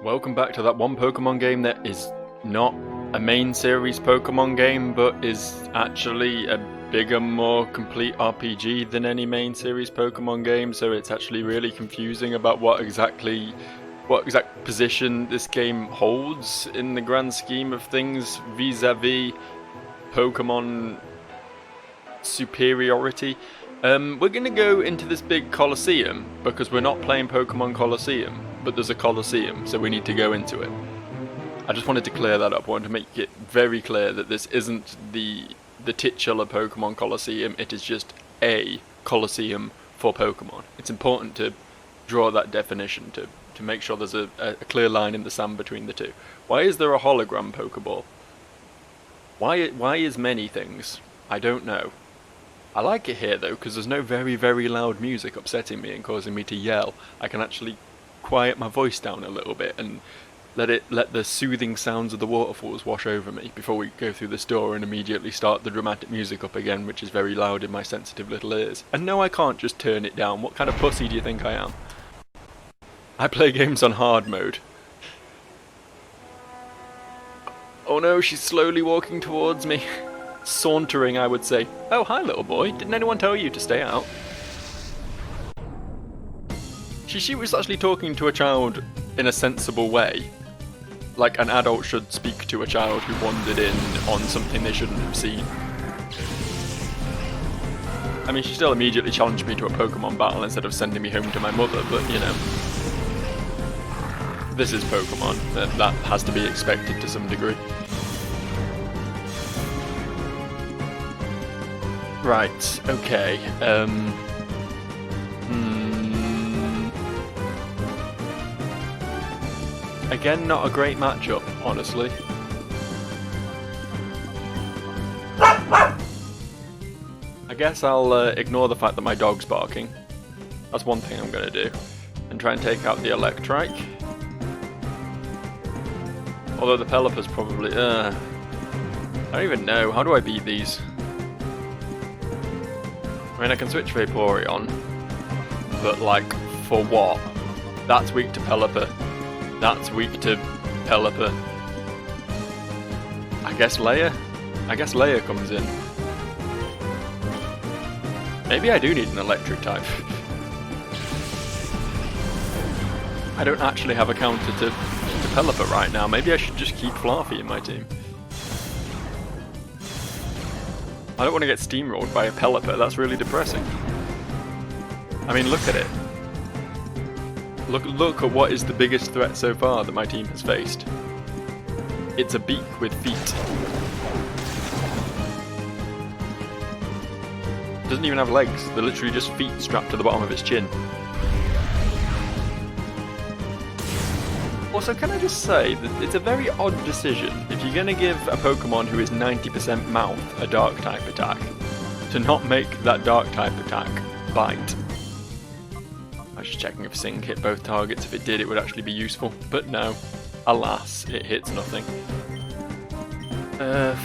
Welcome back to that one Pokemon game that is not a main series Pokemon game, but is actually a bigger, more complete RPG than any main series Pokemon game, so it's actually really confusing about what exact position this game holds in the grand scheme of things vis-a-vis Pokemon superiority. We're going to go into this big Colosseum, because we're not playing Pokemon Colosseum, but there's a Colosseum, so we need to go into it. I just wanted to clear that up. I wanted to make it very clear that this isn't the titular Pokemon Colosseum, it is just a Colosseum for Pokemon. It's important to draw that definition, to make sure there's a clear line in the sand between the two. Why is there a hologram Pokeball? Why is many things? I don't know. I like it here though, because there's no very, very loud music upsetting me and causing me to yell. I can actually quiet my voice down a little bit and let the soothing sounds of the waterfalls wash over me before we go through this door and immediately start the dramatic music up again, which is very loud in my sensitive little ears. And no, I can't just turn it down. What kind of pussy do you think I am? I play games on hard mode. Oh no, she's slowly walking towards me. Sauntering, I would say. Oh, hi little boy. Didn't anyone tell you to stay out? She was actually talking to a child in a sensible way. Like an adult should speak to a child who wandered in on something they shouldn't have seen. I mean, she still immediately challenged me to a Pokemon battle instead of sending me home to my mother, but you know. This is Pokemon. That has to be expected to some degree. Right, okay, Again, not a great matchup, honestly. I guess I'll ignore the fact that my dog's barking. That's one thing I'm gonna do. And try and take out the Electrike. Although the Pelipper's probably... I don't even know, how do I beat these? I mean, I can switch Vaporeon, but like, for what? That's weak to Pelipper. That's weak to Pelipper. I guess Leia? I guess Leia comes in. Maybe I do need an electric type. I don't actually have a counter to Pelipper right now. Maybe I should just keep Fluffy in my team. I don't want to get steamrolled by a Pelipper, that's really depressing. I mean, look at it. Look at what is the biggest threat so far that my team has faced. It's a beak with feet. It doesn't even have legs, they're literally just feet strapped to the bottom of its chin. Also, can I just say that it's a very odd decision if you're going to give a Pokemon who is 90% mouth a dark type attack, to not make that dark type attack bite. I was just checking if Sing hit both targets. If it did, it would actually be useful, but no. Alas, it hits nothing.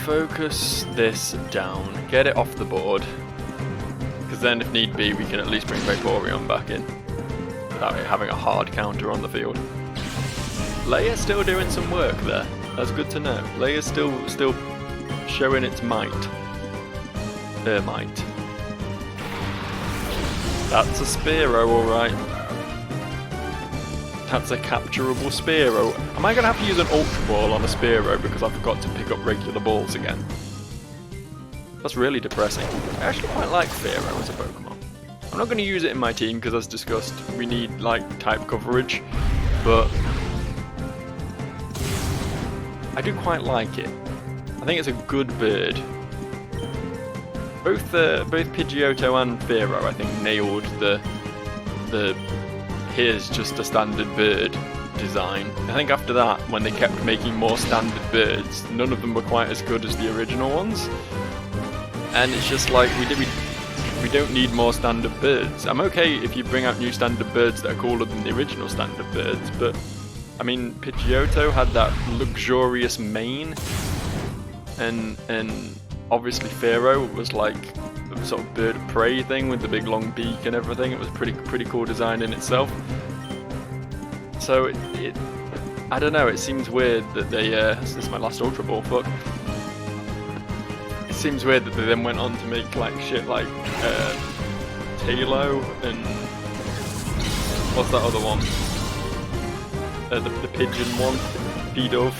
Focus this down. Get it off the board. Because then, if need be, we can at least bring Vaporeon back in without it having a hard counter on the field. Leia's still doing some work there. That's good to know. Leia's still showing its might. Her might. That's a Spearow, alright. That's a capturable Spearow. Am I going to have to use an Ultra Ball on a Spearow because I forgot to pick up regular balls again? That's really depressing. I actually quite like Spearow as a Pokemon. I'm not going to use it in my team because, as discussed, we need like type coverage, but I do quite like it. I think it's a good bird. Both Pidgeotto and Fearow, I think, nailed the here's just a standard bird design. I think after that, when they kept making more standard birds, none of them were quite as good as the original ones. And it's just like, we don't need more standard birds. I'm okay if you bring out new standard birds that are cooler than the original standard birds, but I mean, Pidgeotto had that luxurious mane, and obviously Fearow was like a sort of bird of prey thing with the big long beak and everything. It was pretty cool design in itself. So I don't know, it seems weird that they, this is my last Ultra Ball, fuck. It seems weird that they then went on to make like shit like, Halo and, what's that other one? The pigeon one, P-Dove,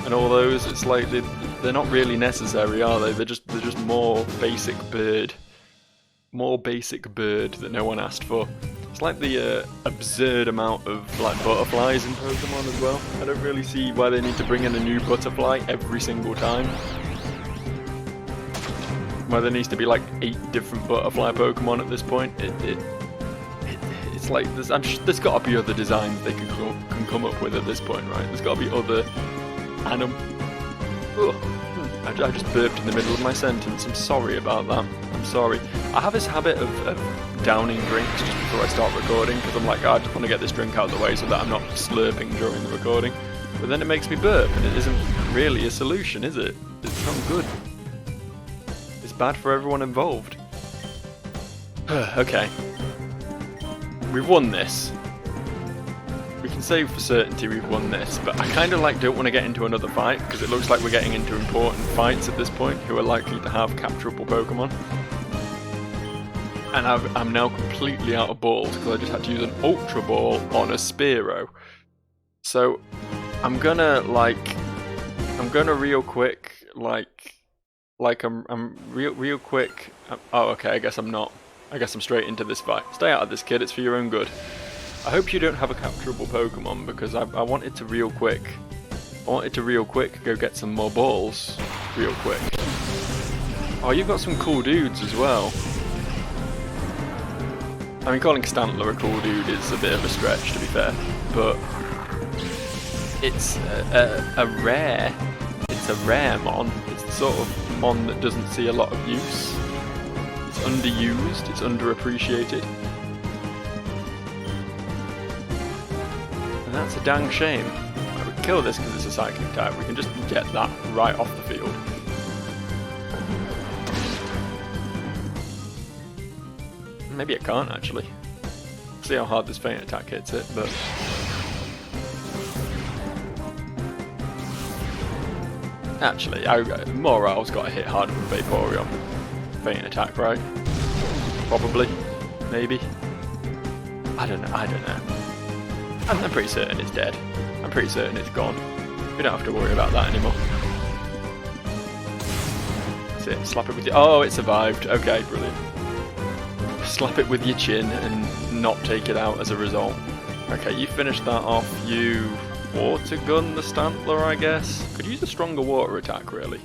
and all those. It's like, they're not really necessary, are they? They're just more basic bird. More basic bird that no one asked for. It's like the absurd amount of like butterflies in Pokemon as well. I don't really see why they need to bring in a new butterfly every single time. Why there needs to be like 8 different butterfly Pokemon at this point. It's like there's got to be other designs they can come up with at this point, right? There's got to be other I just burped in the middle of my sentence. I'm sorry about that. I'm sorry. I have this habit of downing drinks just before I start recording because I'm like, I just want to get this drink out of the way so that I'm not slurping during the recording. But then it makes me burp, and it isn't really a solution, is it? It's not good. It's bad for everyone involved. Okay. We've won this. We can say for certainty we've won this, but I kind of like don't want to get into another fight because it looks like we're getting into important fights at this point who are likely to have capturable Pokemon. And I'm now completely out of balls because I just had to use an Ultra Ball on a Spearow. So I'm gonna real quick I'm real quick. Oh, okay. I guess I'm not. I guess I'm straight into this fight. Stay out of this, kid. It's for your own good. I hope you don't have a capturable Pokemon because I wanted to real quick go get some more balls real quick. Oh, you've got some cool dudes as well. I mean, calling Stantler a cool dude is a bit of a stretch, to be fair, but it's a rare mon. It's the sort of mon that doesn't see a lot of use. It's underused, it's underappreciated. And that's a dang shame. Right, we can kill this because it's a psychic type. We can just get that right off the field. Maybe it can't actually. See how hard this feint attack hits it, but actually, Morale's got to hit harder than Vaporeon. Feint attack, right? Probably, maybe. I don't know. I'm pretty certain it's dead. I'm pretty certain it's gone. We don't have to worry about that anymore. That's it. Slap it with your. Oh, it survived. Okay, brilliant. Slap it with your chin and not take it out as a result. Okay, you finished that off. You water gun the Stantler, I guess. Could use a stronger water attack, really.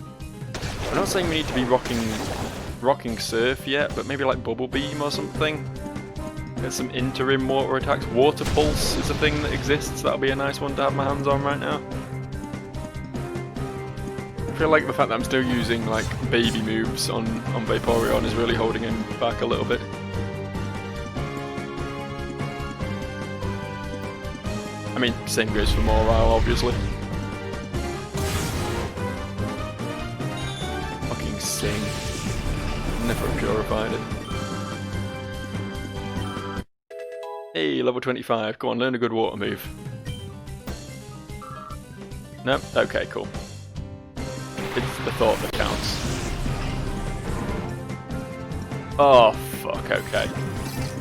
I'm not saying we need to be rocking Surf yet, but maybe like Bubble Beam or something. Get some interim water attacks. Water Pulse is a thing that exists. That'll be a nice one to have my hands on right now. I feel like the fact that I'm still using like baby moves on Vaporeon is really holding him back a little bit. I mean, same goes for Morale, obviously. Fucking sing. Never purified it. Hey, level 25. Come on, learn a good water move. No? Okay, cool. It's the thought that counts. Oh, fuck, okay.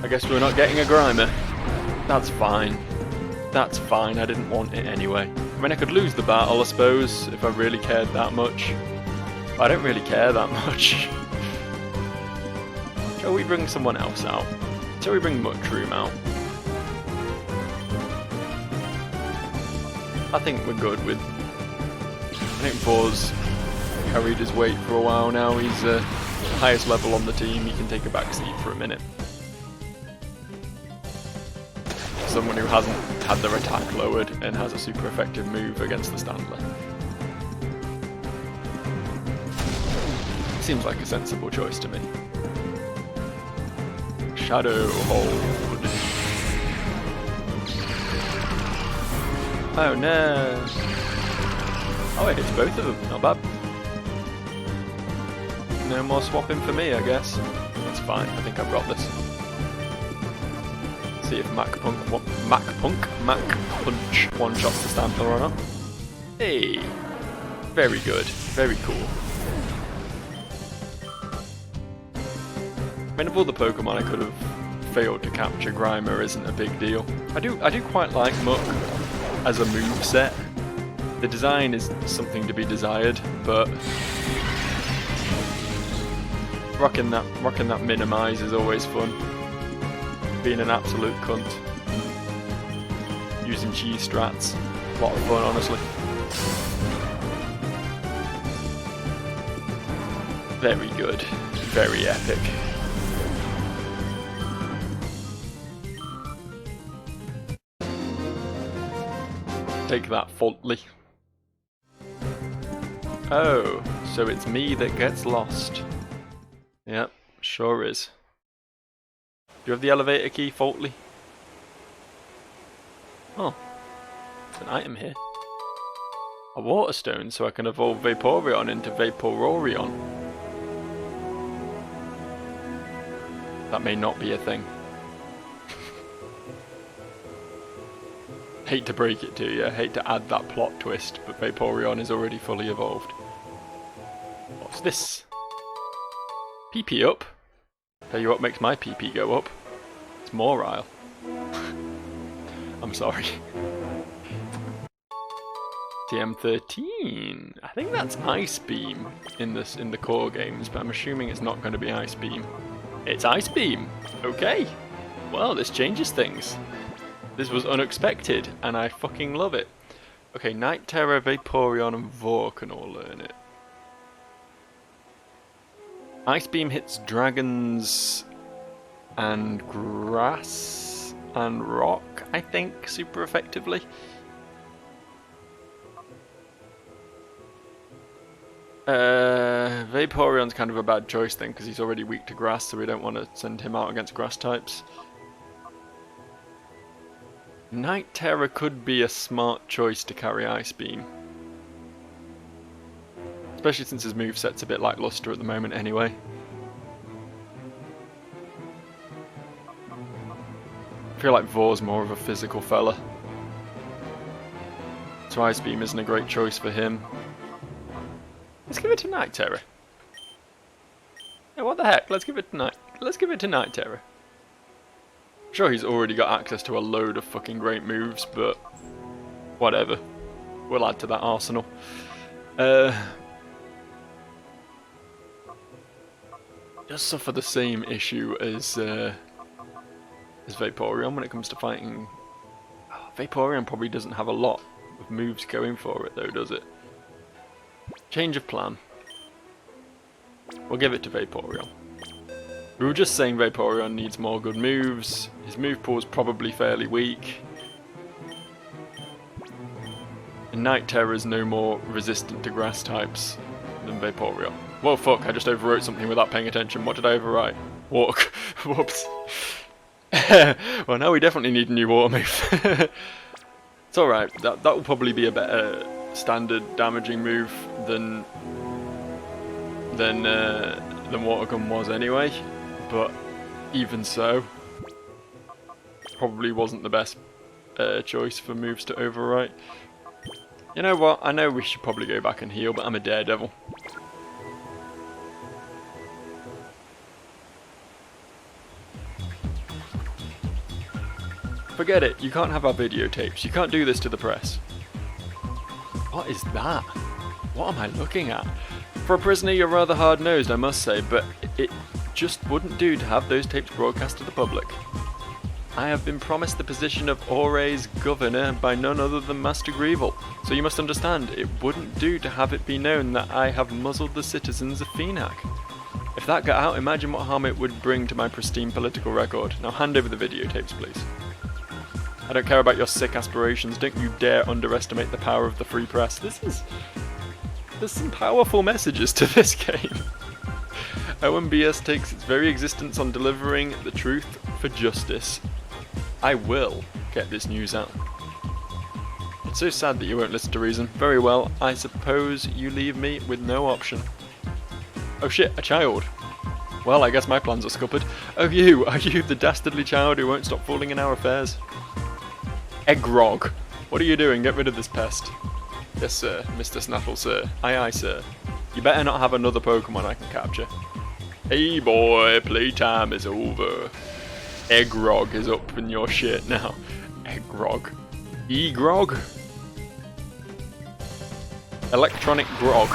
I guess we're not getting a Grimer. That's fine. That's fine, I didn't want it anyway. I mean, I could lose the battle, I suppose, if I really cared that much. But I don't really care that much. Shall we bring someone else out? Shall we bring Mushroom out? I think we're good with... I think Buzz carried his weight for a while now. He's the highest level on the team. He can take a back seat for a minute. Someone who hasn't had their attack lowered and has a super effective move against the Stantler. Seems like a sensible choice to me. Shadow Hold. Oh no! Oh, it hits both of them. Not bad. No more swapping for me, I guess. That's fine. I think I've got this. See if Mac Mac Punch one-shots the Stampler on her. Hey! Very good. Very cool. I mean, of all the Pokemon I could have failed to capture, Grimer isn't a big deal. I do quite like Muck as a moveset. The design is something to be desired, but rocking that minimize is always fun. Being an absolute cunt. Using cheese strats. A lot of fun, honestly. Very good. Very epic. Take that, Faultly. Oh, so it's me that gets lost. Yep, sure is. Do you have the elevator key, Faultly? Oh, there's an item here. A water stone, so I can evolve Vaporeon into Vaporeon. That may not be a thing. Hate to break it to you, hate to add that plot twist, but Vaporeon is already fully evolved. What's this? PP up? Tell you what makes my PP go up. It's Morile. I'm sorry. TM13. I think that's Ice Beam in the core games, but I'm assuming it's not going to be Ice Beam. It's Ice Beam! Okay. Well, this changes things. This was unexpected, and I fucking love it. Okay, Night Terror, Vaporeon, and Vor can all learn it. Ice Beam hits dragons and grass and rock, I think, super effectively. Vaporeon's kind of a bad choice then, because he's already weak to grass, so we don't want to send him out against grass types. Night Terror could be a smart choice to carry Ice Beam. Especially since his moveset's a bit lackluster at the moment anyway. I feel like Vor's more of a physical fella. So Ice Beam isn't a great choice for him. Let's give it to Night Terror. Yeah, what the heck? Let's give it to Night Terror. Sure, he's already got access to a load of fucking great moves, but whatever. We'll add to that arsenal. Just suffer the same issue as Vaporeon when it comes to fighting. Oh, Vaporeon probably doesn't have a lot of moves going for it though, does it? Change of plan. We'll give it to Vaporeon. We were just saying Vaporeon needs more good moves. His move pool is probably fairly weak. And Night Terror is no more resistant to grass types than Vaporeon. Whoa, fuck, I just overwrote something without paying attention. What did I overwrite? Walk. Whoops. Well, now we definitely need a new water move. It's alright. That will probably be a better standard damaging move than Water Gun was anyway. But even so, probably wasn't the best choice for moves to overwrite. You know what? I know we should probably go back and heal, but I'm a daredevil. Forget it. You can't have our videotapes. You can't do this to the press. What is that? What am I looking at? For a prisoner, you're rather hard-nosed, I must say, but it just wouldn't do to have those tapes broadcast to the public. I have been promised the position of Oray's governor by none other than Master Greevil, so you must understand, it wouldn't do to have it be known that I have muzzled the citizens of Phoenix. If that got out, imagine what harm it would bring to my pristine political record. Now hand over the videotapes, please. I don't care about your sick aspirations, don't you dare underestimate the power of the free press. There's some powerful messages to this game. OMBS takes its very existence on delivering the truth for justice. I will get this news out. It's so sad that you won't listen to reason. Very well, I suppose you leave me with no option. Oh shit, a child. Well, I guess my plans are scuppered. Oh, you! Are you the dastardly child who won't stop fooling in our affairs? Eggrog! What are you doing? Get rid of this pest. Yes, sir. Mr. Snaffle, sir. Aye, aye, sir. You better not have another Pokemon I can capture. Hey, boy, playtime is over. Eggrog is up in your shit now. Eggrog. E-Grog? Electronic Grog.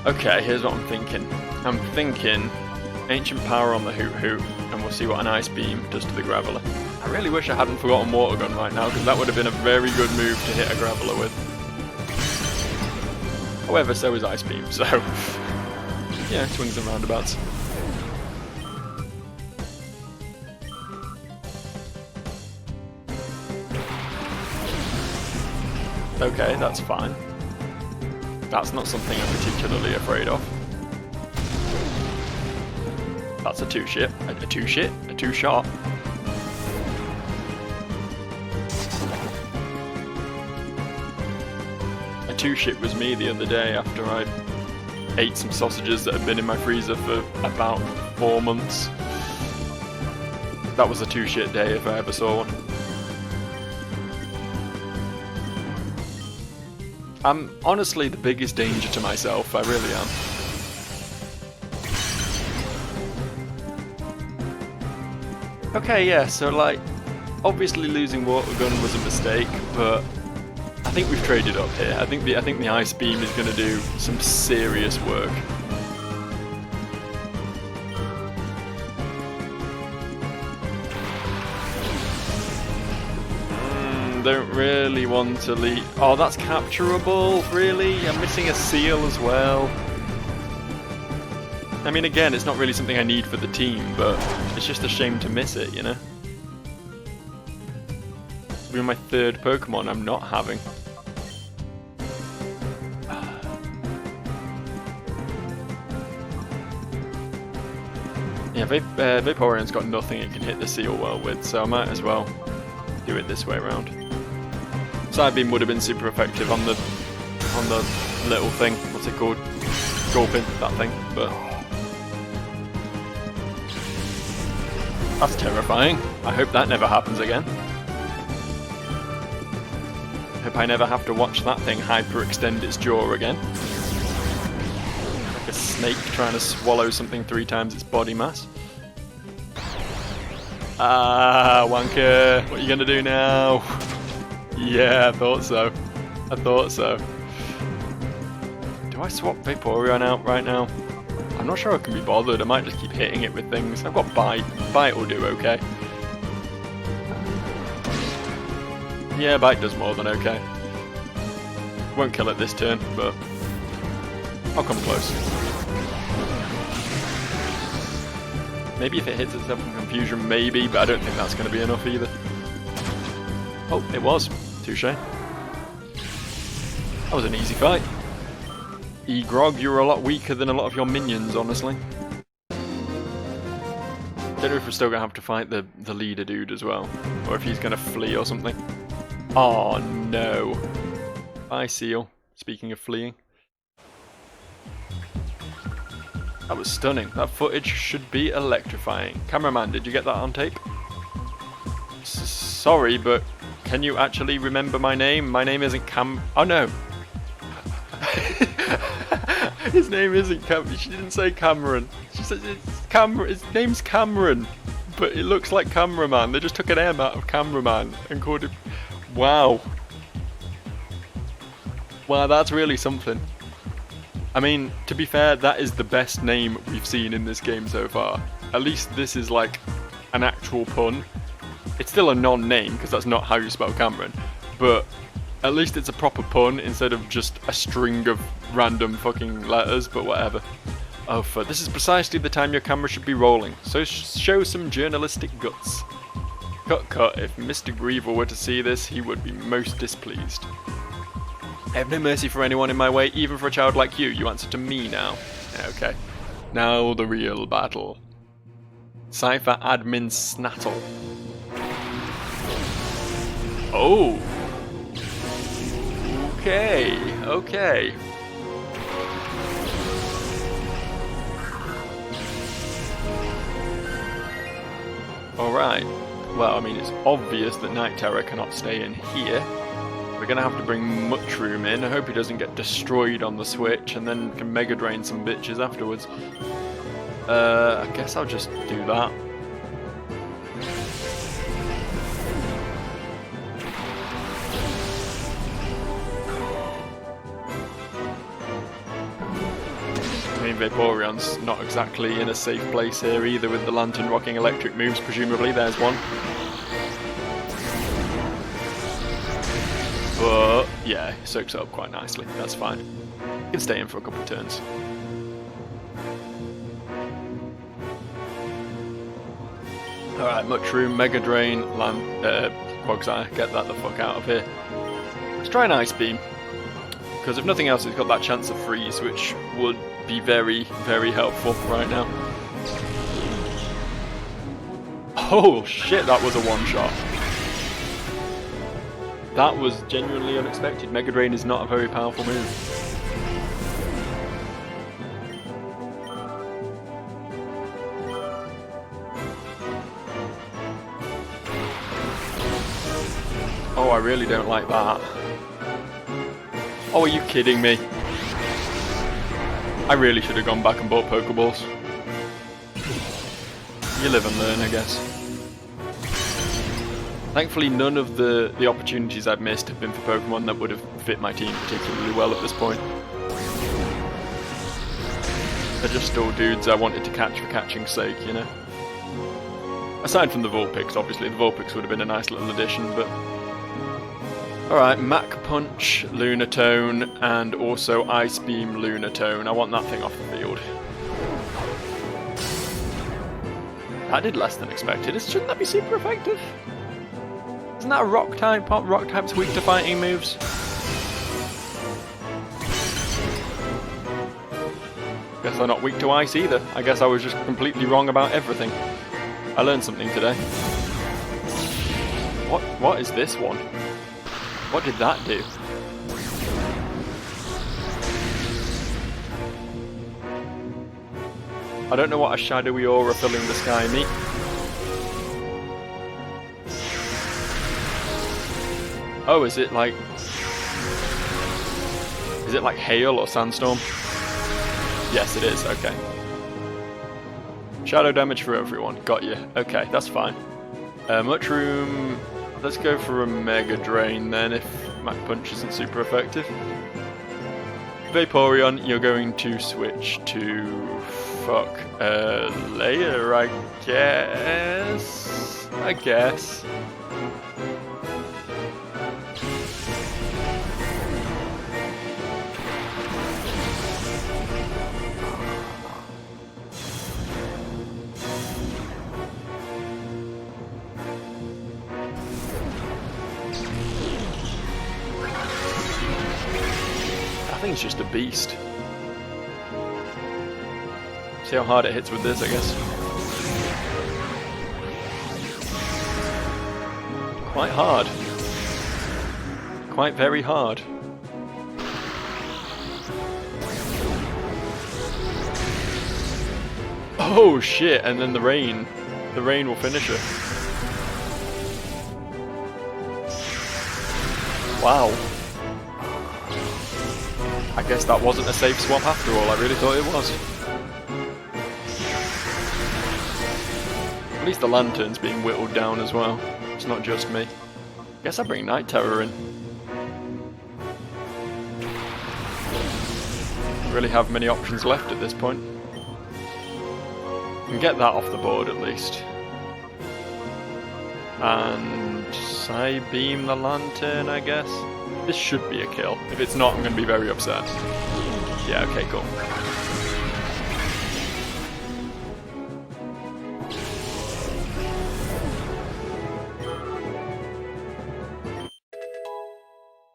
Okay, here's what I'm thinking. I'm thinking Ancient Power on the Hoot Hoot, and we'll see what an Ice Beam does to the Graveler. I really wish I hadn't forgotten Water Gun right now, because that would have been a very good move to hit a Graveler with. However, so is Ice Beam, so... yeah, swings and roundabouts. Okay, that's fine. That's not something I'm particularly afraid of. That's a two-shot. A two-shot. A two-shit was me the other day after I ate some sausages that had been in my freezer for about 4 months. That was a two-shit day if I ever saw one. I'm honestly the biggest danger to myself, I really am. Okay, yeah, so like, obviously losing Water Gun was a mistake, but I think we've traded up here. I think the Ice Beam is going to do some serious work. Don't really want to leave. Oh, that's capturable, really? I'm missing a seal as well. I mean, again, it's not really something I need for the team, but it's just a shame to miss it, you know? It's been my third Pokemon I'm not having. Yeah, Vaporeon's got nothing it can hit the seal well with, so I might as well do it this way around. Psybeam would have been super effective on the little thing. What's it called? Gulpin, that thing. But that's terrifying. I hope that never happens again. I hope I never have to watch that thing hyperextend its jaw again. Like a snake trying to swallow something 3 times its body mass. Ah, wanker! What are you gonna do now? Yeah, I thought so. I thought so. Do I swap Vaporeon out right now? I'm not sure I can be bothered. I might just keep hitting it with things. I've got Bite. Bite will do okay. Yeah, Bite does more than okay. Won't kill it this turn, but I'll come close. Maybe if it hits itself in Confusion, maybe, but I don't think that's going to be enough either. Oh, it was. Touche. That was an easy fight. E-Grog, you're a lot weaker than a lot of your minions, honestly. Don't know if we're still going to have to fight the leader dude as well, or if he's going to flee or something. Oh no. Bye, Seal. Speaking of fleeing. That was stunning. That footage should be electrifying. Cameraman, did you get that on tape? Sorry, but can you actually remember my name? My name isn't Oh no. His name isn't She didn't say Cameron. She said it's Cameron. His name's Cameron, but it looks like Cameraman. They just took an M out of Cameraman and called it. Wow. Wow, that's really something. I mean, to be fair, that is the best name we've seen in this game so far. At least this is like an actual pun. It's still a non-name, because that's not how you spell Cameron, but at least it's a proper pun instead of just a string of random fucking letters, but whatever. Oh, this is precisely the time your camera should be rolling, so show some journalistic guts. Cut, if Mr. Grievel were to see this, he would be most displeased. I have no mercy for anyone in my way, even for a child like you. You answer to me now. Okay. Now the real battle. Cypher Admin Snattle. Oh! Okay, okay. Alright. Well, I mean, it's obvious that Night Terror cannot stay in here. We're gonna have to bring Mushroom in. I hope he doesn't get destroyed on the switch and then can Mega Drain some bitches afterwards. I guess I'll just do that. I mean, Vaporeon's not exactly in a safe place here either with the Lantern rocking electric moves, presumably. There's one. But, yeah, soaks it up quite nicely. That's fine. You can stay in for a couple of turns. Alright, Mushroom, Mega Drain, Quagsire, get that the fuck out of here. Let's try an Ice Beam. Because if nothing else, it's got that chance of freeze, which would be very, very helpful right now. Oh shit, that was a one-shot. That was genuinely unexpected. Mega Drain is not a very powerful move. Oh, I really don't like that. Oh, are you kidding me? I really should have gone back and bought Pokeballs. You live and learn, I guess. Thankfully, none of the opportunities I've missed have been for Pokemon that would have fit my team particularly well at this point. They're just still dudes I wanted to catch for catching's sake, you know? Aside from the Vulpix, obviously. The Vulpix would have been a nice little addition, but... Alright, Mach Punch, Lunatone, and also Ice Beam Lunatone. I want that thing off the field. That did less than expected. Shouldn't that be super effective? Isn't that a rock type? Aren't rock types weak to fighting moves? Guess they're not weak to ice either. I guess I was just completely wrong about everything. I learned something today. What is this one? What did that do? I don't know what a shadowy aura filling the sky means. Oh, is it like hail or sandstorm? Yes, it is. Okay. Shadow damage for everyone. Got you. Okay, that's fine. Mushroom. Let's go for a Mega Drain then, if Mach Punch isn't super effective. Vaporeon, you're going to switch to... fuck... layer, I guess? I guess. I think it's just a beast. See how hard it hits with this, I guess. Quite hard. Quite very hard. Oh shit, and then the rain. The rain will finish it. Wow. I guess that wasn't a safe swap after all, I really thought it was. At least the Lantern's being whittled down as well. It's not just me. Guess I bring Night Terror in. Don't really have many options left at this point. Can get that off the board at least. And Psybeam the Lantern, I guess. This should be a kill. If it's not, I'm going to be very upset. Yeah, okay, cool.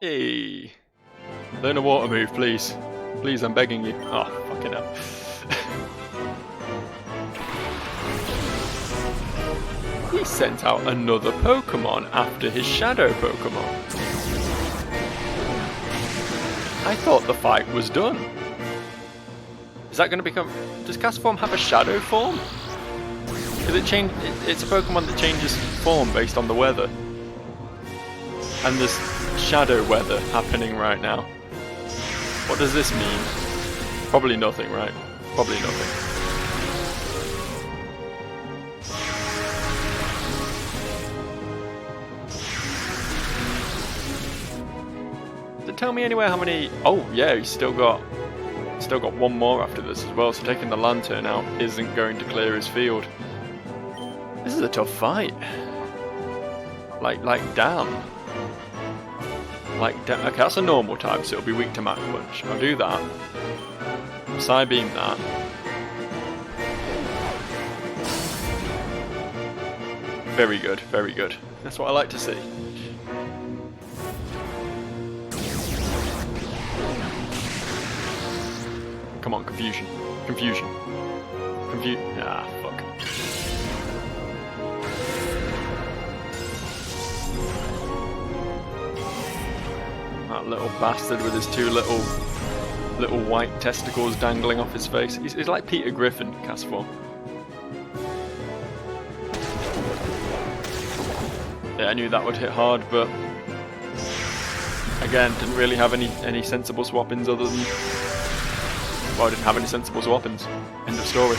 Hey. Learn a water move, please. Please, I'm begging you. Oh, fucking hell. He sent out another Pokemon after his Shadow Pokemon. I thought the fight was done. Is that going to become... Does Castform have a Shadow form? Because it's a Pokemon that changes form based on the weather. And there's shadow weather happening right now. What does this mean? Probably nothing, right? Probably nothing. Does it tell me anywhere how many... Oh, yeah, he's still got one more after this as well, so taking the Lantern out isn't going to clear his field. This is a tough fight. Like damn. Okay, that's a normal type, so it'll be weak to Mach Punch. I'll do that. Psybeam that. Very good, very good. That's what I like to see. Come on, confusion. Confusion. Ah, fuck. That little bastard with his two little white testicles dangling off his face. He's like Peter Griffin, Castform. Yeah, I knew that would hit hard, but again, didn't really have any sensible swap-ins other than... Well, I didn't have any sensible swap-ins. End of story.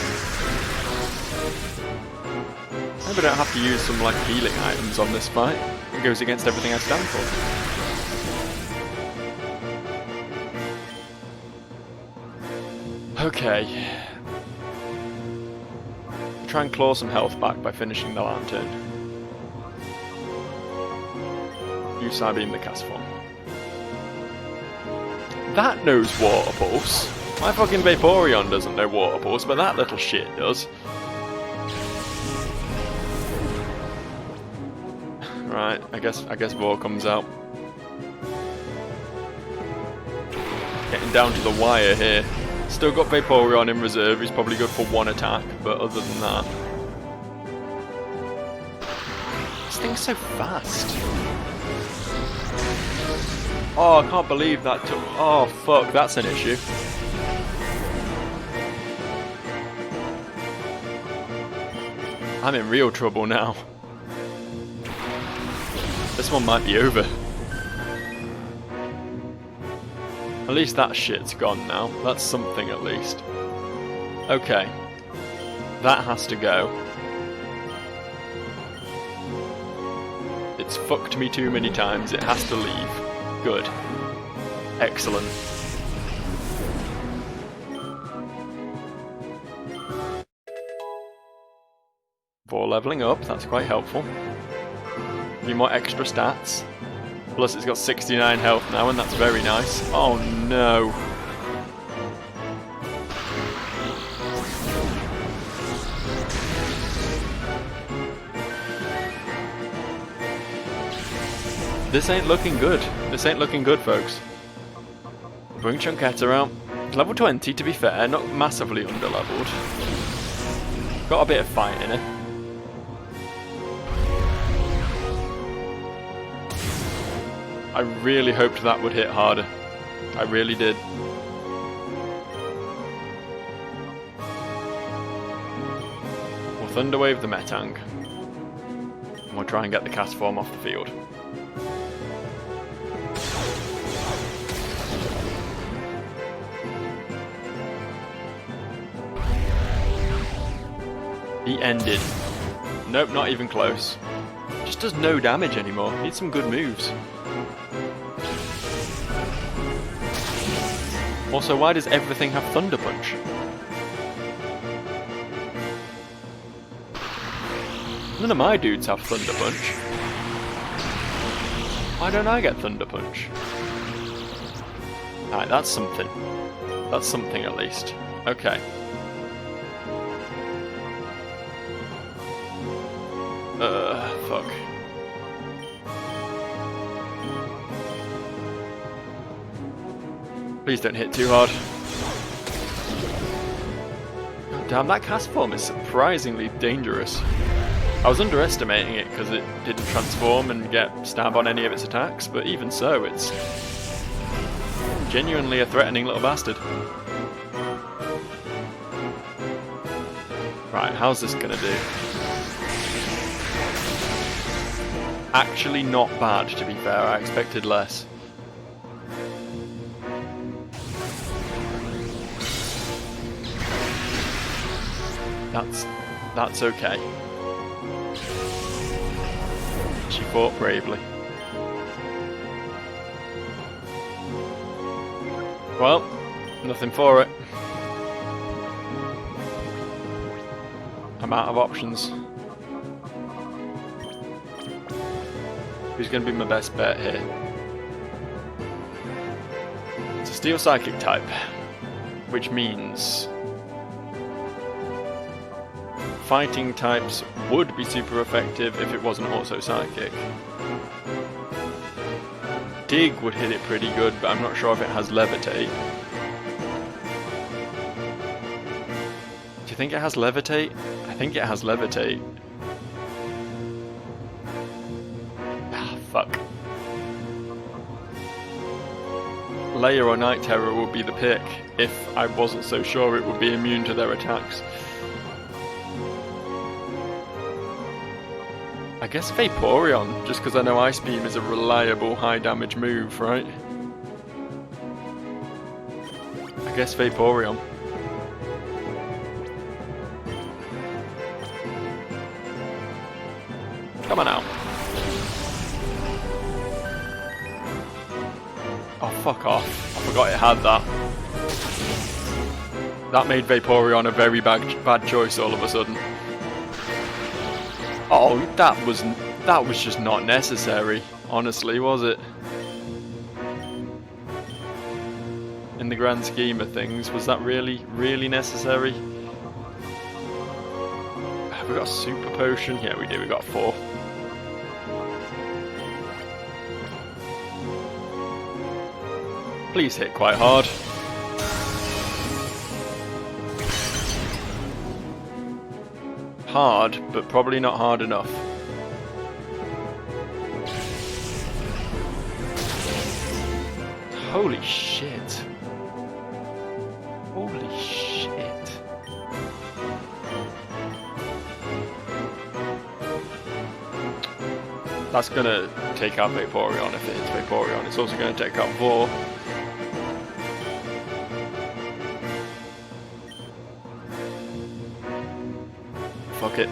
Maybe I don't have to use some like healing items on this fight. It goes against everything I stand for. Okay. Try and claw some health back by finishing the Lantern. Use Psybeam the Castform. That knows Water Pulse. My fucking Vaporeon doesn't know Water Pulse, but that little shit does. Right, I guess Vor comes out. Getting down to the wire here. Still got Vaporeon in reserve, he's probably good for one attack, but other than that... This thing's so fast. Oh, I can't believe that took... Oh, fuck, that's an issue. I'm in real trouble now. This one might be over. At least that shit's gone now. That's something at least. Okay. That has to go. It's fucked me too many times. It has to leave. Good. Excellent. For leveling up, that's quite helpful. A few more extra stats. Plus it's got 69 health now, and that's very nice. Oh no. This ain't looking good. This ain't looking good, folks. Bring Chunketta out. Level 20, to be fair, not massively underleveled. Got a bit of fight in it. I really hoped that would hit harder. I really did. We'll Thunderwave the Metang. And we'll try and get the Castform off the field. He ended. Nope, not even close. Just does no damage anymore. Needs some good moves. Also, why does everything have Thunder Punch? None of my dudes have Thunder Punch. Why don't I get Thunder Punch? Alright, that's something. That's something at least. Okay. Fuck. Please don't hit too hard. God damn, that Castform is surprisingly dangerous. I was underestimating it because it didn't transform and get stab on any of its attacks, but even so, it's genuinely a threatening little bastard. Right, how's this gonna do? Actually not bad, to be fair, I expected less. That's okay. She fought bravely. Well, nothing for it. I'm out of options. Who's going to be my best bet here? It's a Steel Psychic type, which means fighting types would be super effective if it wasn't also Psychic. Dig would hit it pretty good, but I'm not sure if it has Levitate. Do you think it has Levitate? I think it has Levitate. Ah, fuck. Layer or Night Terror would be the pick if I wasn't so sure it would be immune to their attacks. I guess Vaporeon, just because I know Ice Beam is a reliable high damage move, right? I guess Vaporeon. Come on out. Oh, fuck off. I forgot it had that. That made Vaporeon a very bad choice all of a sudden. Oh, that was just not necessary, honestly, was it? In the grand scheme of things, was that really necessary? Have we got a super potion? Yeah, we do, we got 4. Please hit quite hard. Hard, but probably not hard enough. Holy shit. Holy shit. That's gonna take out Vaporeon if it hits Vaporeon. It's also gonna take out Vor. Fuck it.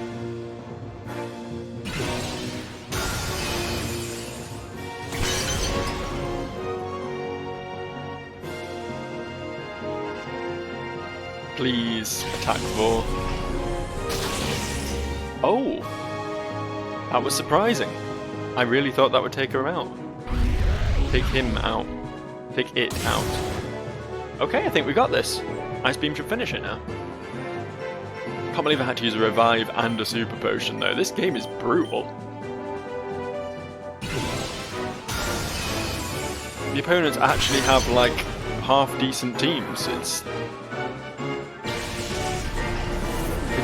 Please attack Vor. Oh! That was surprising. I really thought that would take her out. Take him out. Take it out. Okay, I think we got this. Ice Beam should finish it now. Can't believe I had to use a revive and a super potion though. This game is brutal. The opponents actually have like half decent teams. It's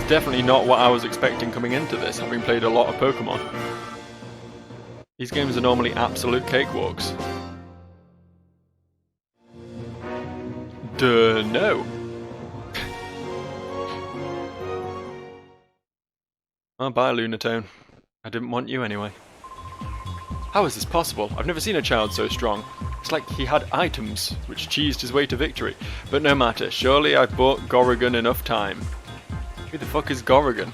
definitely not what I was expecting coming into this, having played a lot of Pokemon. These games are normally absolute cakewalks. Duh, no. Oh, bye, Lunatone. I didn't want you anyway. How is this possible? I've never seen a child so strong. It's like he had items, which cheesed his way to victory. But no matter, surely I've bought Gorrigan enough time. Who the fuck is Gorrigan?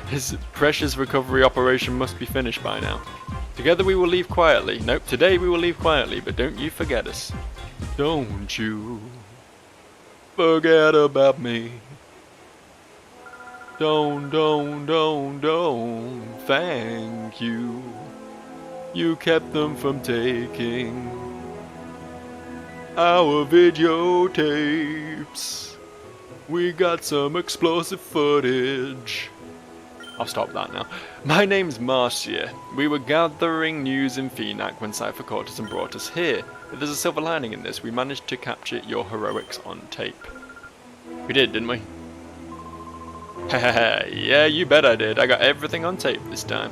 His precious recovery operation must be finished by now. Together we will leave quietly. Nope, today we will leave quietly, but don't you forget us. Don't you forget about me. Don't, thank you. You kept them from taking our videotapes. We got some explosive footage. I'll stop that now. My name's Marcia. We were gathering news in Phenac when Cypher caught us and brought us here. If there's a silver lining in this, we managed to capture your heroics on tape. We did, didn't we? Yeah, you bet I did. I got everything on tape this time.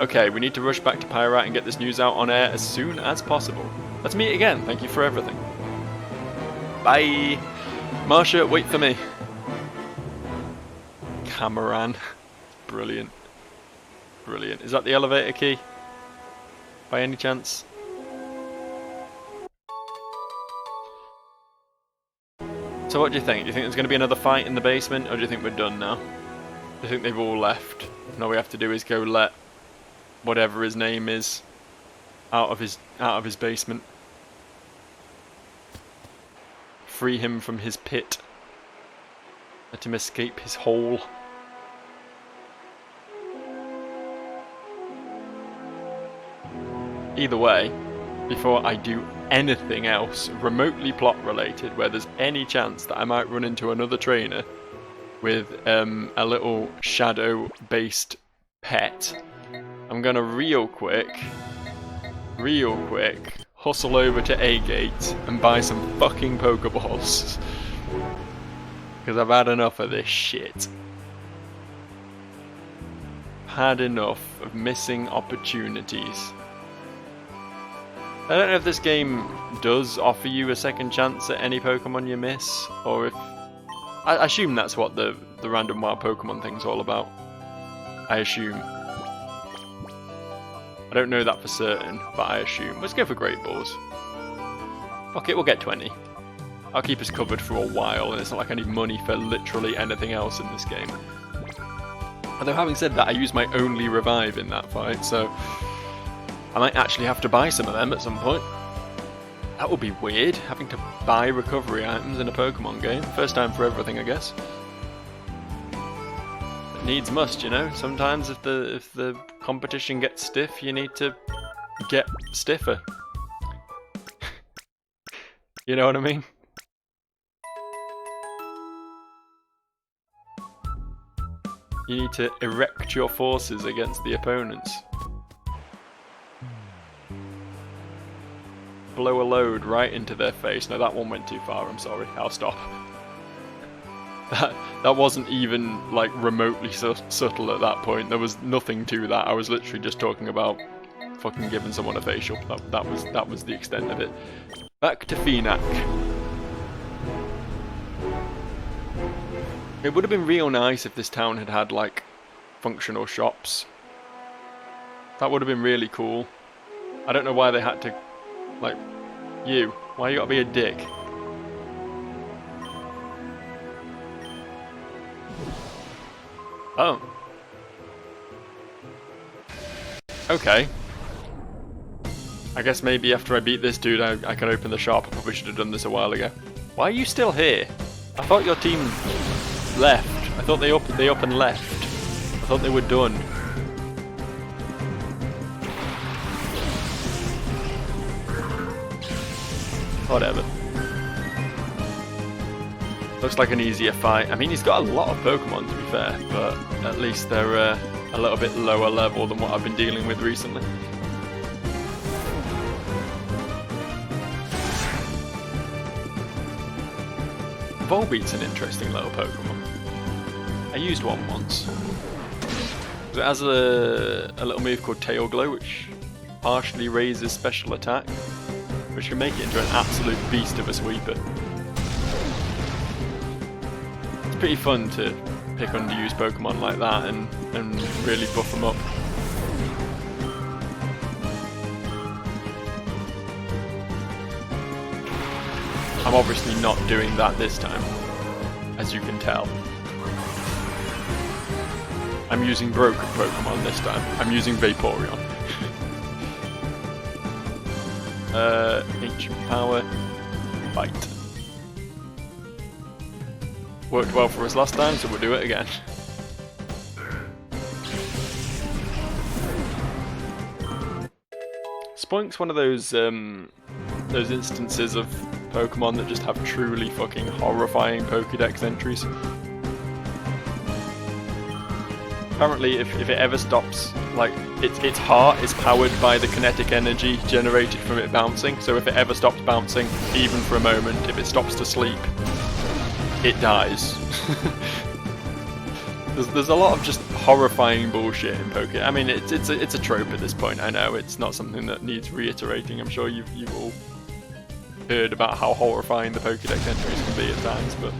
Okay, we need to rush back to Pyrite and get this news out on air as soon as possible. Let's meet again. Thank you for everything. Bye. Marsha, wait for me. Cameron. Brilliant. Brilliant. Is that the elevator key? By any chance? So what do you think? Do you think there's going to be another fight in the basement, or do you think we're done now? Do you think they've all left? And all we have to do is go let whatever his name is out of his basement. Free him from his pit. Let him escape his hole. Either way, before I do anything else remotely plot related where there's any chance that I might run into another trainer with a little shadow based pet, I'm gonna real quick hustle over to A-Gate and buy some fucking Pokeballs because I've had enough of this shit. Had enough of missing opportunities. I don't know if this game does offer you a second chance at any Pokemon you miss, or if... I assume that's what the random wild Pokemon thing's all about. I assume. I don't know that for certain, but I assume. Let's go for Great Balls. Fuck it, we'll get 20. I'll keep us covered for a while, and it's not like I need money for literally anything else in this game. Although having said that, I used my only revive in that fight, so... I might actually have to buy some of them at some point. That would be weird, having to buy recovery items in a Pokemon game. First time for everything, I guess. It needs must, you know. Sometimes if the competition gets stiff, you need to get stiffer. You know what I mean? You need to erect your forces against the opponents. Blow a load right into their face. No, that one went too far, I'm sorry. I'll stop. That wasn't even, like, remotely subtle at that point. There was nothing to that. I was literally just talking about fucking giving someone a facial. That was the extent of it. Back to Phonak. It would have been real nice if this town had had, like, functional shops. That would have been really cool. I don't know why they had to... Like, you. Why you gotta be a dick? Oh. Okay. I guess maybe after I beat this dude I can open the shop. I probably should have done this a while ago. Why are you still here? I thought your team left. I thought they up and left. I thought they were done. Whatever. Looks like an easier fight. I mean, he's got a lot of Pokemon, to be fair, but at least they're a little bit lower level than what I've been dealing with recently. Volbeat's an interesting little Pokemon. I used one once. It has a little move called Tail Glow, which partially raises special attack, which can make it into an absolute beast of a sweeper. It's pretty fun to pick underused Pokemon like that and really buff them up. I'm obviously not doing that this time, as you can tell. I'm using broken Pokemon this time. I'm using Vaporeon. Ancient Power, Bite. Worked well for us last time, so we'll do it again. Spoink's one of those instances of Pokemon that just have truly fucking horrifying Pokédex entries. Apparently, if it ever stops, like, its heart is powered by the kinetic energy generated from it bouncing, so if it ever stops bouncing, even for a moment, if it stops to sleep, it dies. There's a lot of just horrifying bullshit in Poké. I mean, it's a trope at this point. I know it's not something that needs reiterating. I'm sure you've all heard about how horrifying the Pokédex entries can be at times, but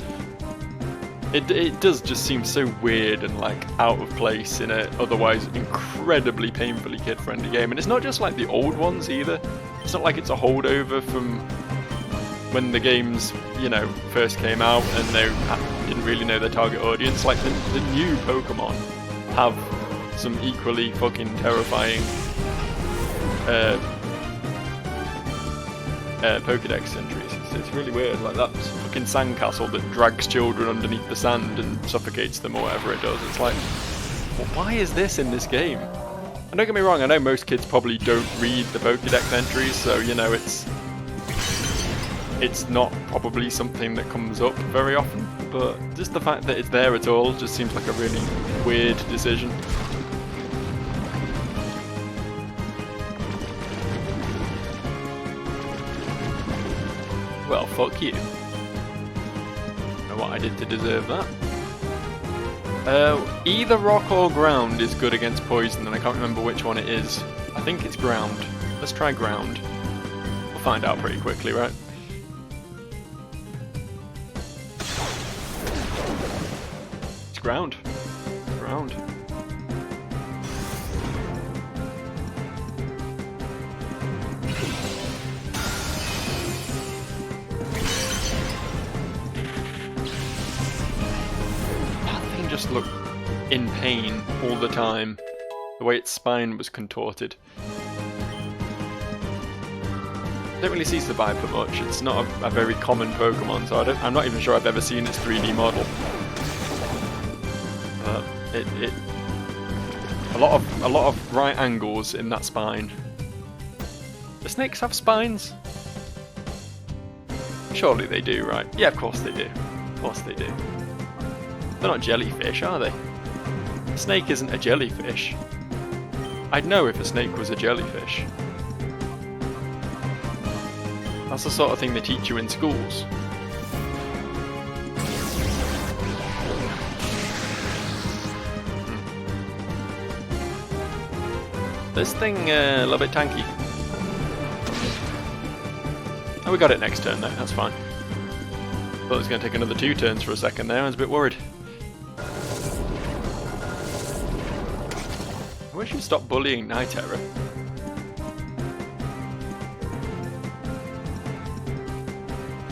it does just seem so weird and like out of place in a otherwise incredibly painfully kid-friendly game. And it's not just like the old ones either. It's not like it's a holdover from when the games, you know, first came out and they didn't really know their target audience. Like the new Pokemon have some equally fucking terrifying Pokédex entries. It's really weird, like that fucking sandcastle that drags children underneath the sand and suffocates them or whatever it does. It's like, well, why is this in this game? And don't get me wrong, I know most kids probably don't read the Pokédex entries, so you know it's not probably something that comes up very often, but just the fact that it's there at all just seems like a really weird decision. Well, fuck you. I don't know what I did to deserve that. Either rock or ground is good against poison, and I can't remember which one it is. I think it's ground. Let's try ground. We'll find out pretty quickly, right? It's ground. Ground. Just looked in pain all the time, the way its spine was contorted. Don't really see Survivor much. It's not a very common Pokemon, so I'm not even sure I've ever seen its 3D model. A lot of right angles in that spine. Do snakes have spines? Surely they do, right? Yeah, of course they do. Of course they do. They're not jellyfish, are they? A snake isn't a jellyfish. I'd know if a snake was a jellyfish. That's the sort of thing they teach you in schools. This thing a little bit tanky. Oh, we got it next turn though, that's fine. Thought it was going to take another 2 turns for a second there, I was a bit worried. I wish you'd stop bullying Nightera.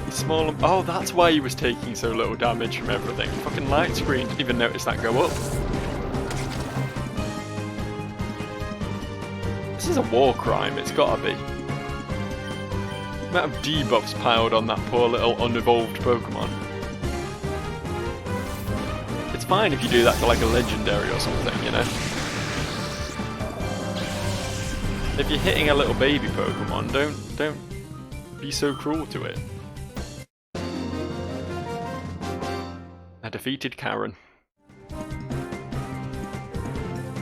He's small and... Oh, that's why he was taking so little damage from everything. Fucking light screen, didn't even notice that go up. This is a war crime, it's gotta be. The amount of debuffs piled on that poor little unevolved Pokemon. It's fine if you do that to like a legendary or something, you know? If you're hitting a little baby Pokemon, don't be so cruel to it. I defeated Karen.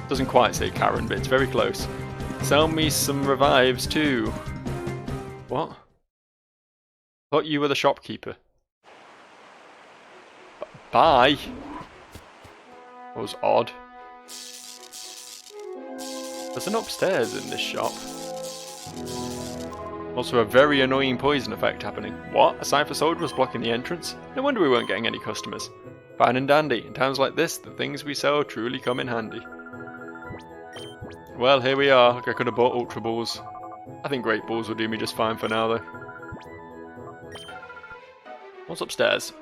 Doesn't quite say Karen, but it's very close. Sell me some revives too. What? Thought you were the shopkeeper. Bye. That was odd. There's an upstairs in this shop. Also a very annoying poison effect happening. What? A Cypher Soldier was blocking the entrance? No wonder we weren't getting any customers. Fine and dandy. In times like this, the things we sell truly come in handy. Well, here we are. I could have bought Ultra Balls. I think Great Balls will do me just fine for now, though. What's upstairs?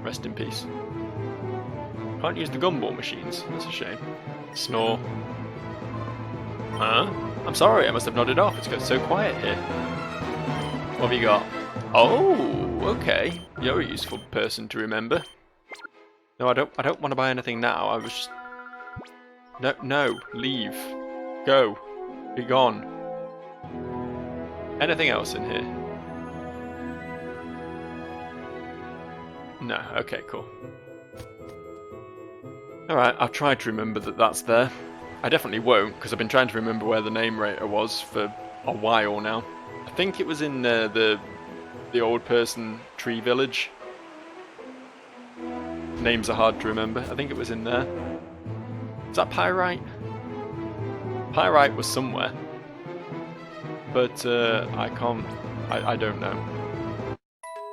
Rest in peace. Can't use the gumball machines. That's a shame. Snore. Huh? I'm sorry, I must have nodded off. It's got so quiet here. What have you got? Oh, okay. You're a useful person to remember. No, I don't want to buy anything now. I was just... No, leave. Go. Be gone. Anything else in here? No, okay, cool. Alright, I'll try to remember that that's there. I definitely won't, because I've been trying to remember where the name rater was for a while now. I think it was in the the old person tree village. Names are hard to remember. I think it was in there. Is that Pyrite? Pyrite was somewhere. But I can't... I don't know.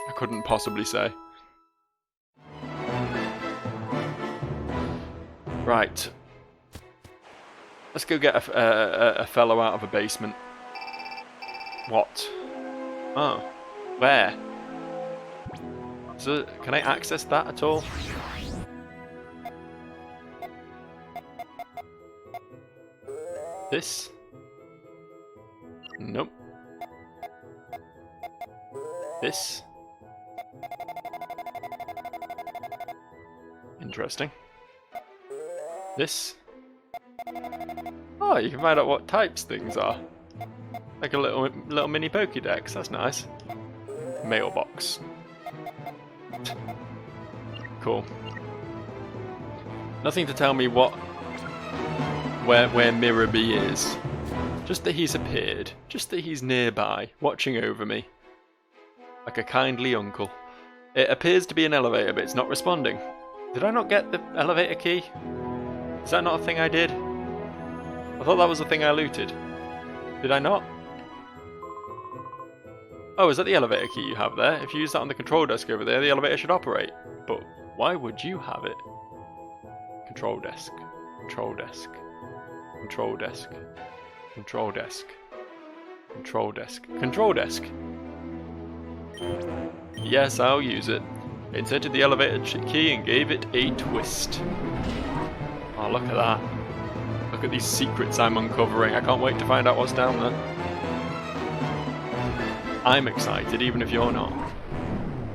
I couldn't possibly say. Right. Let's go get a fellow out of a basement. What? Oh. Where? So, can I access that at all? This? Nope. This? Interesting. This? Oh, you can find out what types things are. Like a little mini Pokédex, that's nice. Mailbox. Cool. Nothing to tell me where Mirror B is. Just that he's appeared. Just that he's nearby, watching over me. Like a kindly uncle. It appears to be an elevator, but it's not responding. Did I not get the elevator key? Is that not a thing I did? I thought that was the thing I looted. Did I not? Oh, is that the elevator key you have there? If you use that on the control desk over there, the elevator should operate. But why would you have it? Control desk. Control desk. Control desk. Control desk. Control desk. Control desk! Yes, I'll use it. Inserted the elevator key and gave it a twist. Oh, look at that. Look at these secrets I'm uncovering. I can't wait to find out what's down there. I'm excited, even if you're not.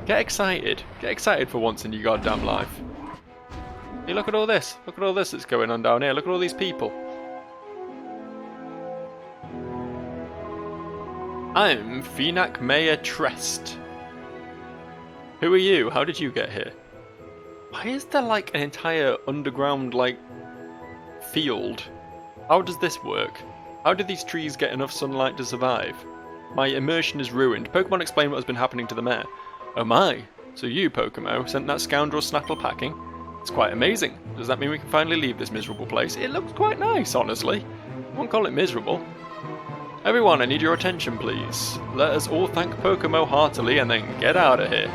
Get excited. Get excited for once in your goddamn life. Hey, look at all this. Look at all this that's going on down here. Look at all these people. I'm Phenac Mayor Trest. Who are you? How did you get here? Why is there like an entire underground field? How does this work? How do these trees get enough sunlight to survive? My immersion is ruined. Pokemon explain what has been happening to the mayor. Oh my, so you, Pokemo, sent that scoundrel Snapple packing? It's quite amazing. Does that mean we can finally leave this miserable place? It looks quite nice, honestly. I won't call it miserable. Everyone, I need your attention, please. Let us all thank Pokemo heartily and then get out of here.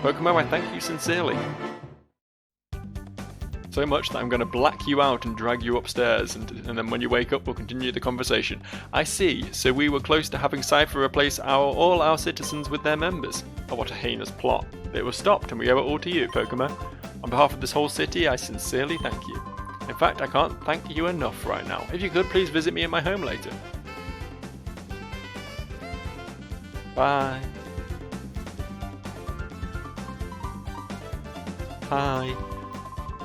Pokemo, I thank you sincerely. So much that I'm going to black you out and drag you upstairs, and then when you wake up we'll continue the conversation. I see, so we were close to having Cypher replace all our citizens with their members. Oh, what a heinous plot. It was stopped and we owe it all to you, Pokemon. On behalf of this whole city, I sincerely thank you. In fact, I can't thank you enough right now. If you could, please visit me at my home later. Bye. Hi.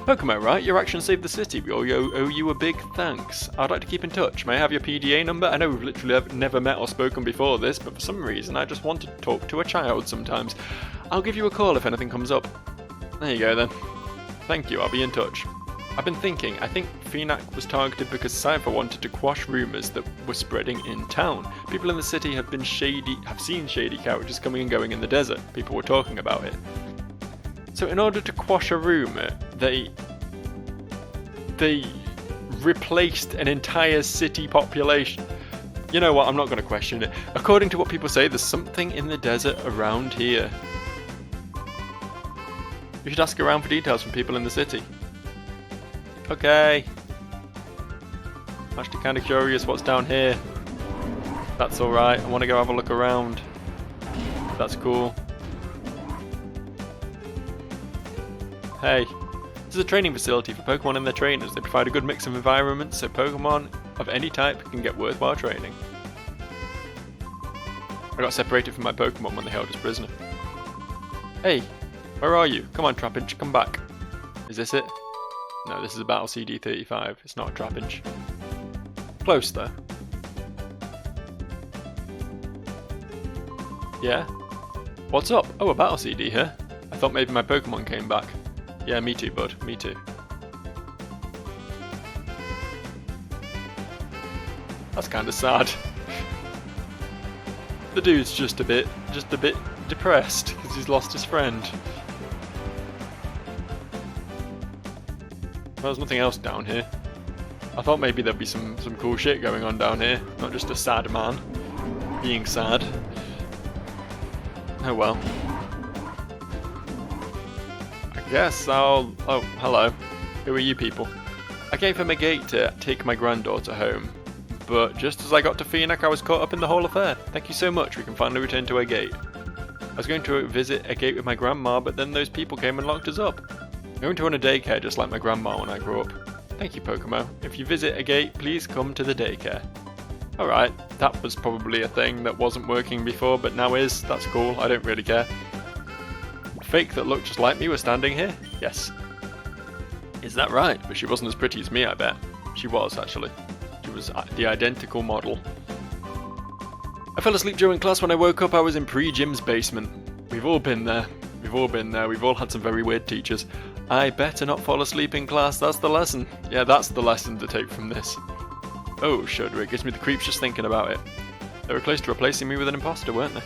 Pokemon, right? Your action saved the city. We owe you a big thanks. I'd like to keep in touch. May I have your PDA number? I know we've literally never met or spoken before this, but for some reason I just want to talk to a child sometimes. I'll give you a call if anything comes up. There you go then. Thank you, I'll be in touch. I've been thinking, I think Phenac was targeted because Cypher wanted to quash rumours that were spreading in town. People in the city have seen shady characters coming and going in the desert. People were talking about it. So in order to quash a rumour, they replaced an entire city population. You know what, I'm not going to question it. According to what people say, there's something in the desert around here. You should ask around for details from people in the city. Okay. I'm actually kind of curious what's down here. That's alright, I want to go have a look around. That's cool. Hey, this is a training facility for Pokemon and their trainers. They provide a good mix of environments so Pokemon of any type can get worthwhile training. I got separated from my Pokemon when they held us prisoner. Hey, where are you? Come on, Trapinch, come back. Is this it? No, this is a Battle CD35. It's not a Trapinch. Close, though. Yeah? What's up? Oh, a Battle CD here. I thought maybe my Pokemon came back. Yeah, me too, bud. Me too. That's kind of sad. The dude's just a bit depressed because he's lost his friend. Well, there's nothing else down here. I thought maybe there'd be some cool shit going on down here, not just a sad man being sad. Oh well. I guess I'll... Oh, hello. Who are you people? I came from a gate to take my granddaughter home, but just as I got to Phoenix, I was caught up in the whole affair. Thank you so much, we can finally return to our gate. I was going to visit a gate with my grandma, but then those people came and locked us up. I'm going to run a daycare just like my grandma when I grow up. Thank you, Pokémon. If you visit a gate, please come to the daycare. Alright, that was probably a thing that wasn't working before, but now is. That's cool, I don't really care. A fake that looked just like me was standing here? Yes. Is that right? But she wasn't as pretty as me, I bet. She was, actually. She was the identical model. I fell asleep during class. When I woke up, I was in pre-gym's basement. We've all been there. We've all been there. We've all had some very weird teachers. I better not fall asleep in class. That's the lesson. Yeah, that's the lesson to take from this. Oh, shudder. It gives me the creeps just thinking about it. They were close to replacing me with an imposter, weren't they?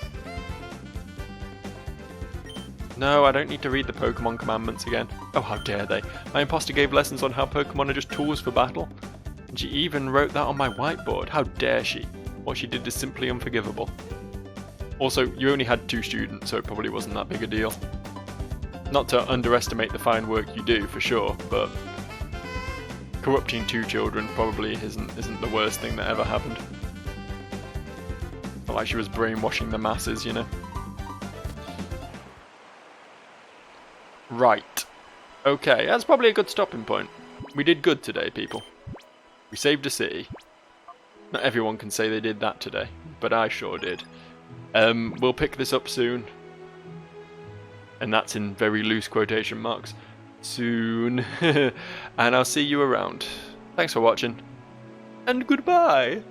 No, I don't need to read the Pokémon commandments again. Oh, how dare they. My imposter gave lessons on how Pokémon are just tools for battle. And she even wrote that on my whiteboard. How dare she? What she did is simply unforgivable. Also, you only had 2 students, so it probably wasn't that big a deal. Not to underestimate the fine work you do, for sure, but corrupting 2 children probably isn't the worst thing that ever happened. Not like she was brainwashing the masses, you know. Right. Okay, that's probably a good stopping point. We did good today, people. We saved a city. Not everyone can say they did that today, but I sure did. We'll pick this up soon. And that's in very loose quotation marks. Soon. And I'll see you around. Thanks for watching. And goodbye.